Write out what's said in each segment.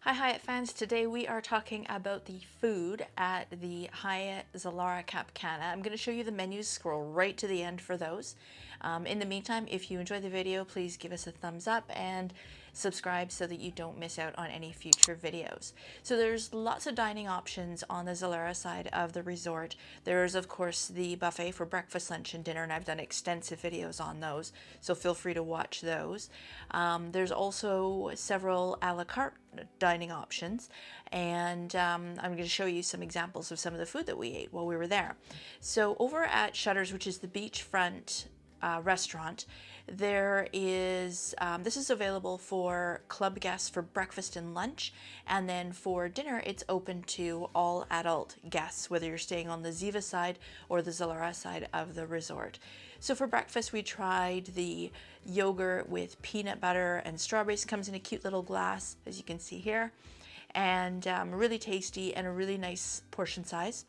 Hi Hyatt fans, today we are talking about the food at the Hyatt Zilara Cap Cana. I'm going to show you the menus, scroll right to the end for those. In the meantime, if you enjoyed the video, please give us a thumbs up and subscribe so that you don't miss out on any future videos. So there's lots of dining options on the Zilara side of the resort. There's of course the buffet for breakfast, lunch, and dinner, and I've done extensive videos on those, so feel free to watch those. There's also several a la carte dining options, and I'm going to show you some examples of some of the food that we ate while we were there. So over at Shutters, which is the beachfront restaurant, there is this is available for club guests for breakfast and lunch, and then for dinner it's open to all adult guests, whether you're staying on the Ziva side or the Zilara side of the resort. So for breakfast we tried the yogurt with peanut butter and strawberries. It comes in a cute little glass, as you can see here, and really tasty and a really nice portion size.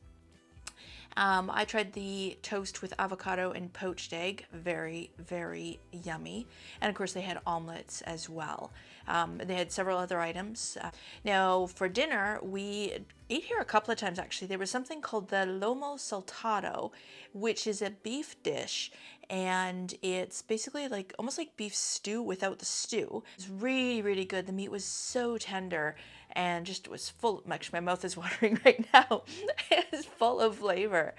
I tried the toast with avocado and poached egg, very, very yummy. And of course they had omelets as well. They had several other items. Now for dinner, we ate here a couple of times actually. There was something called the lomo saltado, which is a beef dish, and it's basically like almost like beef stew without the stew. It's really, really good. The meat was so tender and just was full. Actually, my mouth is watering right now. It's full of flavor.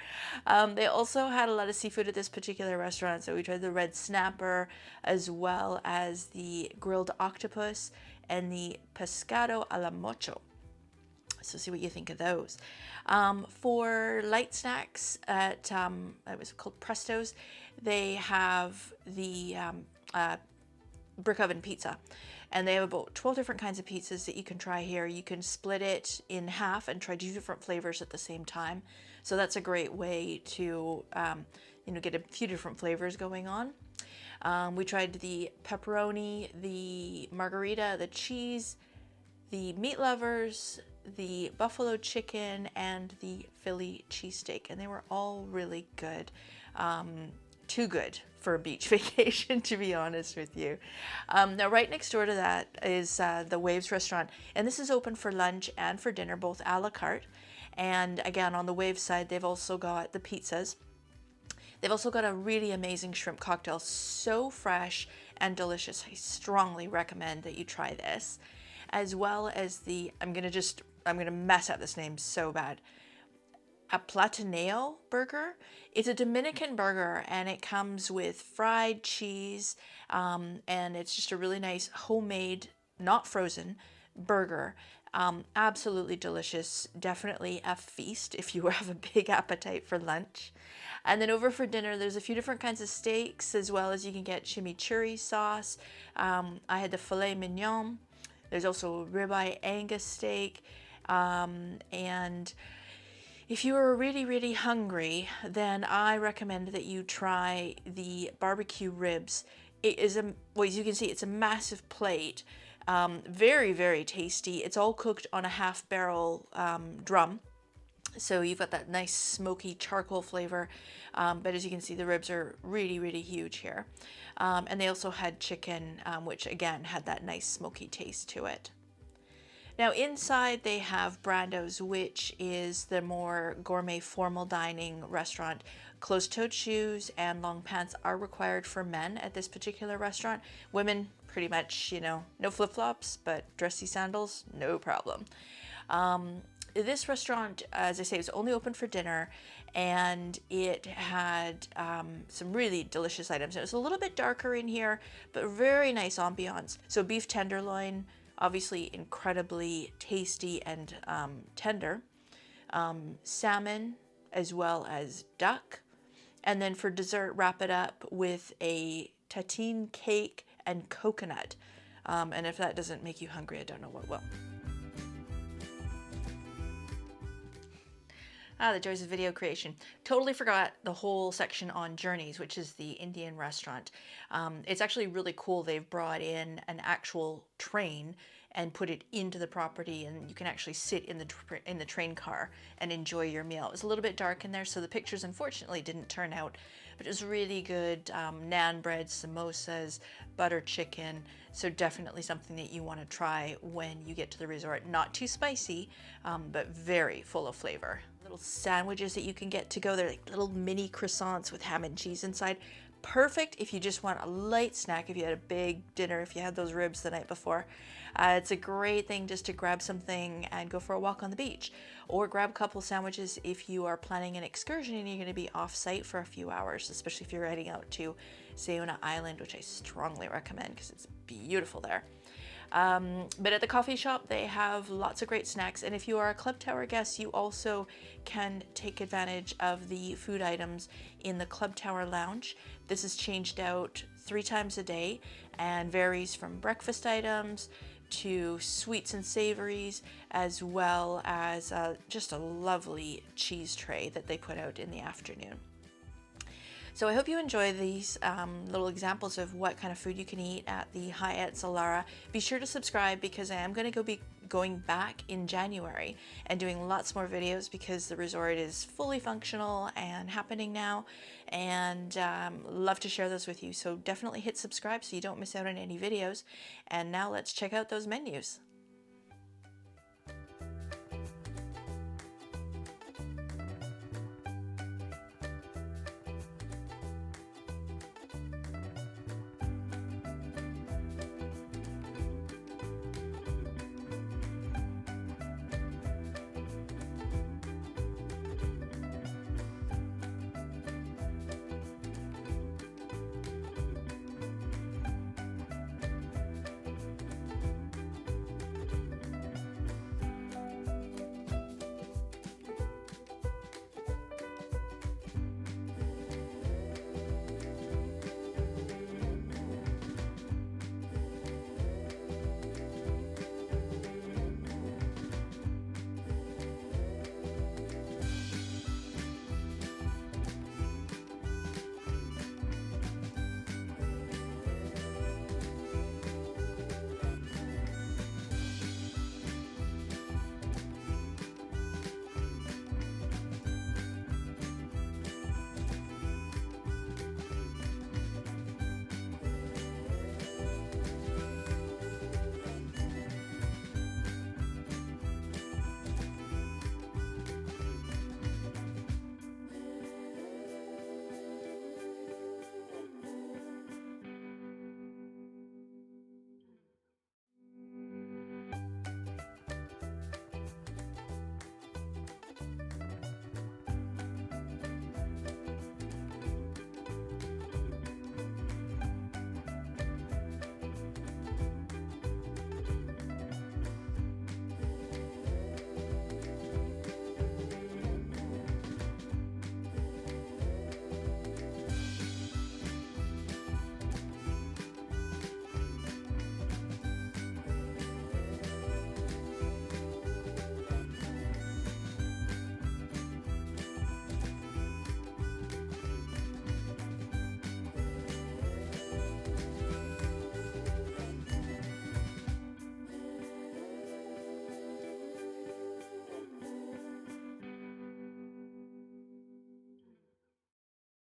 They also had a lot of seafood at this particular restaurant, so we tried the red snapper as well as the grilled octopus and the pescado a la mocho. So see what you think of those. For light snacks at it was called Prestos, they have the brick oven pizza, and they have about 12 different kinds of pizzas that you can try here. You can split it in half and try 2 different flavors at the same time, so that's a great way to get a few different flavors going on. We tried the pepperoni, the margarita, the cheese, the meat lovers, the buffalo chicken, and the Philly cheesesteak, and they were all really good. Too good for a beach vacation, to be honest with you. Now right next door to that is the Waves restaurant, and this is open for lunch and for dinner, both a la carte. And again, on the Waves side, they've also got the pizzas. They've also got a really amazing shrimp cocktail, so fresh and delicious. I strongly recommend that you try this, as well as the, I'm gonna mess up this name so bad, a plataneo burger. It's a Dominican burger, and it comes with fried cheese, and it's just a really nice homemade, not frozen, burger. Absolutely delicious. Definitely a feast if you have a big appetite for lunch. And then over for dinner, there's a few different kinds of steaks, as well as you can get chimichurri sauce. I had the filet mignon. There's also ribeye Angus steak, and if you are really, really hungry, then I recommend that you try the barbecue ribs. It is well, as you can see, it's a massive plate. Very, very tasty. It's all cooked on a half barrel drum. So you've got that nice smoky charcoal flavor, but as you can see, the ribs are really, really huge here. And they also had chicken, which again had that nice smoky taste to it. Now inside they have Brando's, which is the more gourmet formal dining restaurant. Closed-toed shoes and long pants are required for men at this particular restaurant. Women, pretty much, no flip-flops, but dressy sandals, no problem. This restaurant, as I say, was only open for dinner, and it had some really delicious items. It was a little bit darker in here, but very nice ambiance. So beef tenderloin, obviously incredibly tasty and tender. Salmon, as well as duck. And then for dessert, wrap it up with a tahine cake and coconut. And if that doesn't make you hungry, I don't know what will. The joys of video creation. Totally forgot the whole section on Journeys, which is the Indian restaurant. It's actually really cool. They've brought in an actual train and put it into the property, and you can actually sit in the train car and enjoy your meal. It was a little bit dark in there, so the pictures unfortunately didn't turn out but it was really good. Naan bread, samosas, butter chicken. So definitely something that you want to try when you get to the resort. Not too spicy, but very full of flavor. Little sandwiches that you can get to go. They're like little mini croissants with ham and cheese inside. Perfect if you just want a light snack, if you had a big dinner, if you had those ribs the night before. It's a great thing just to grab something and go for a walk on the beach, or grab a couple sandwiches if you are planning an excursion and you're going to be off-site for a few hours, especially if you're heading out to 𝖳𝗏𝖺 Island, which I strongly recommend because it's beautiful there. But at the coffee shop, they have lots of great snacks. And if you are a Club Tower guest, you also can take advantage of the food items in the Club Tower Lounge. This is changed out 3 times a day and varies from breakfast items to sweets and savories, as well as just a lovely cheese tray that they put out in the afternoon. So I hope you enjoy these little examples of what kind of food you can eat at the Hyatt Zilara. Be sure to subscribe because I am going to be going back in January and doing lots more videos because the resort is fully functional and happening now, and love to share those with you. So definitely hit subscribe so you don't miss out on any videos. And now let's check out those menus.